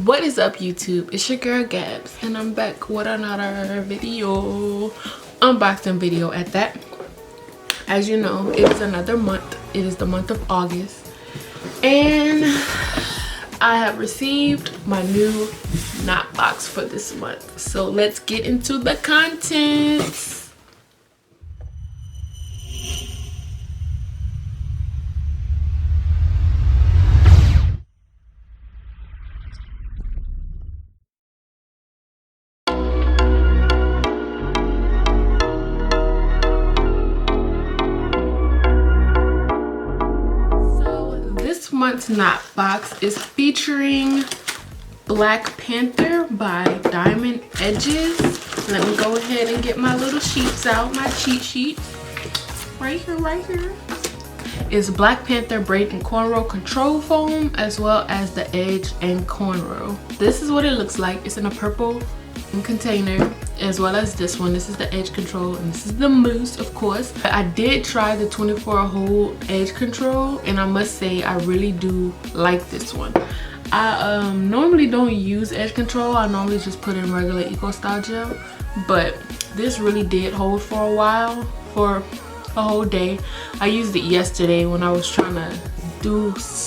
What is up, YouTube? It's your girl Gabs, and I'm back with another video, unboxing video at that. As you know, it is another month. It is the month of August, and I have received my new knot box for this month. So let's get into the contents. This month's knot box is featuring Black Panther by Diamond Edges. Let me go ahead and get my little sheets out, my cheat sheets. Right here. It's Black Panther Braid and Cornrow Control Foam, as well as the Edge and Cornrow. This is what it looks like. It's in a purple container, as well as this one. This is the Edge Control, and this is the mousse, of course. I did try the 24 hole Edge Control, and I must say I really do like this one. I normally don't use Edge Control. I normally just put in regular Eco Style gel, but this really did hold for a while, for a whole day. I used it yesterday when I was trying to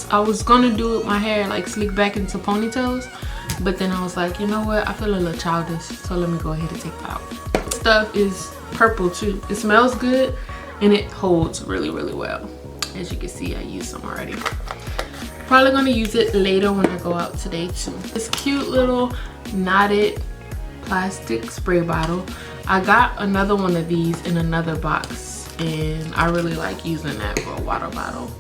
I was gonna do my hair like slick back into ponytails, but then I was like, you know what, I feel a little childish, so let me go ahead and take it out. Stuff is purple too. It smells good and it holds really well. As you can see, I used some already. Probably gonna use it later when I go out today too. This cute little knotted plastic spray bottle. I got another one of these in another box, and I really like using that for a water bottle.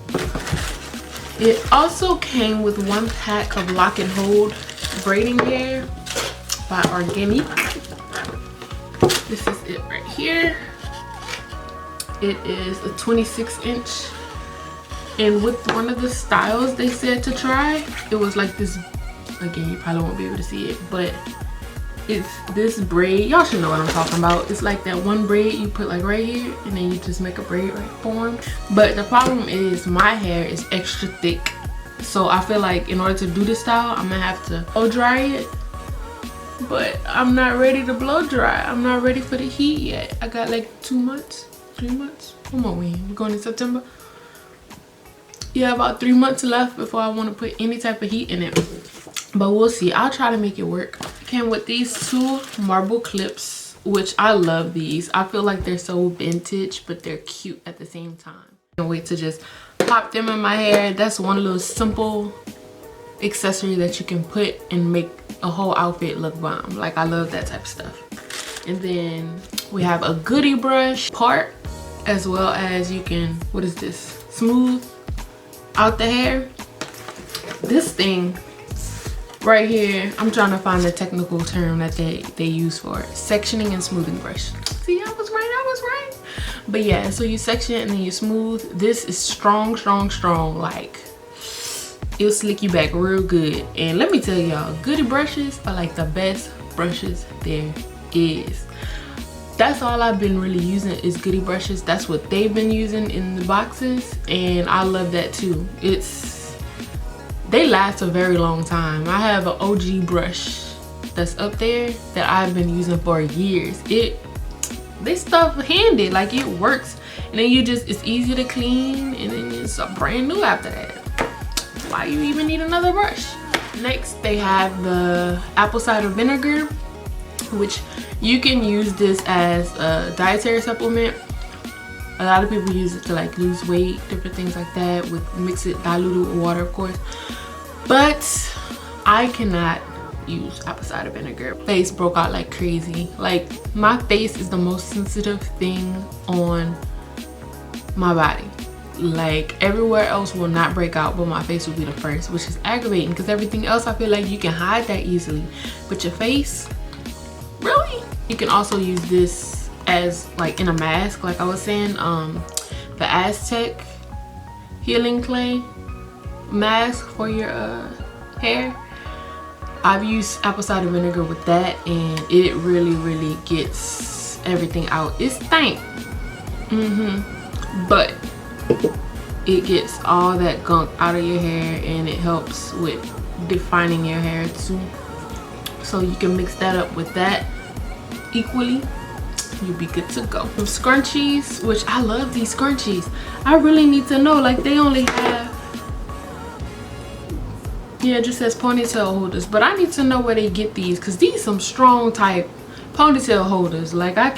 It also came with one pack of Lock and Hold braiding gear by Organic. This is it right here. It is a 26-inch, and with one of the styles they said to try, it was like this. Again, you probably won't be able to see it, but it's this braid. Y'all should know what I'm talking about. It's like that one braid you put like right here, and then you just make a braid right form. But the problem is my hair is extra thick, so I feel like in order to do this style, I'm gonna have to blow dry it. But I'm not ready to blow dry. I'm not ready for the heat yet. I got like 2 months, 3 months. Come on, we're going in September. Yeah, about 3 months left before I want to put any type of heat in it. But we'll see. I'll try to make it work. Came with these 2 marble clips, which I love these. I feel like they're so vintage, but they're cute at the same time. Can't wait to just pop them in my hair. That's one little simple accessory that you can put and make a whole outfit look bomb. Like, I love that type of stuff. And then we have a goodie brush part, as well as you can, what is this? Smooth out the hair. This thing right here, I'm trying to find the technical term that they use for it. Sectioning and smoothing brush. See, I was right. But yeah, so you section it and then you smooth. This is strong. Like, it'll slick you back real good. And let me tell y'all, goodie brushes are like the best brushes there is. That's all I've been really using is goodie brushes. That's what they've been using in the boxes, and I love that too. They last a very long time. I have an OG brush that's up there that I've been using for years. This stuff handy, like it works, and then it's easy to clean, and then it's a brand new after that. Why you even need another brush? Next, they have the apple cider vinegar, which you can use this as a dietary supplement. A lot of people use it to like lose weight, different things like that, mix it diluted with water, of course. But I cannot use apple cider vinegar. Face broke out like crazy. Like, my face is the most sensitive thing on my body. Like, everywhere else will not break out, but my face will be the first, which is aggravating because everything else I feel like you can hide that easily, but your face, really? You can also use this as like in a mask, like I was saying, the Aztec healing clay mask for your hair. I've used apple cider vinegar with that, and it really gets everything out. It stank, but it gets all that gunk out of your hair, and it helps with defining your hair too. So you can mix that up with that equally. You'll be good to go. Some scrunchies, which I love these scrunchies. I really need to know, like they only have, yeah, it just says ponytail holders, but I need to know where they get these, because these some strong type ponytail holders. Like I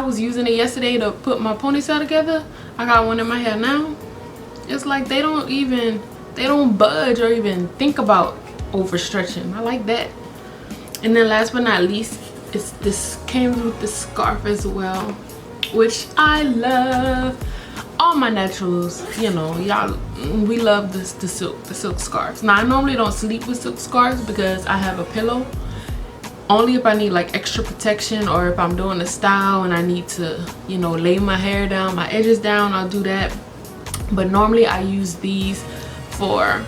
was using it yesterday to put my ponytail together. I got one in my hair now. It's like they don't budge or even think about overstretching. I like that. And then last but not least, this came with the scarf as well, which I love. All my naturals, you know, y'all, we love the silk scarves. Now I normally don't sleep with silk scarves because I have a pillow. Only if I need like extra protection, or if I'm doing a style and I need to, you know, lay my hair down, my edges down, I'll do that. But normally I use these for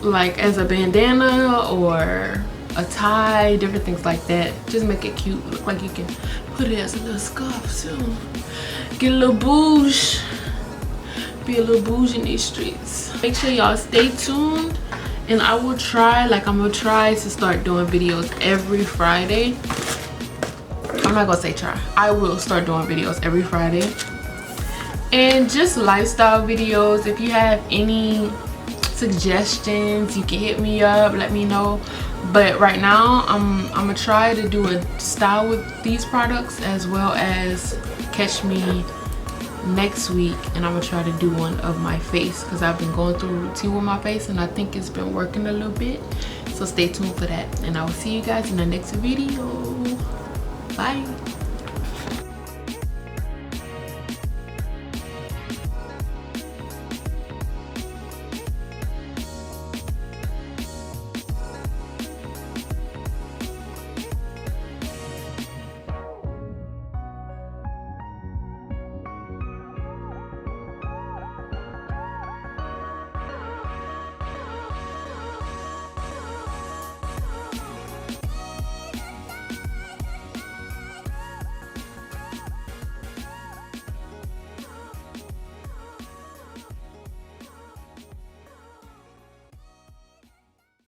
like as a bandana or a tie, different things like that. Just make it cute, look like you can put it as a little scarf too. Get a little bouge, be a little bouge in these streets. Make sure y'all stay tuned, and I will try, like I'm gonna try to start doing videos every Friday. I'm not gonna say try, I will start doing videos every Friday, and just lifestyle videos. If you have any suggestions, you can hit me up, let me know. But right now I'm gonna try to do a style with these products, as well as catch me next week and I'm gonna try to do one of my face, because I've been going through a routine with my face and I think it's been working a little bit. So stay tuned for that, and I will see you guys in the next video. Bye.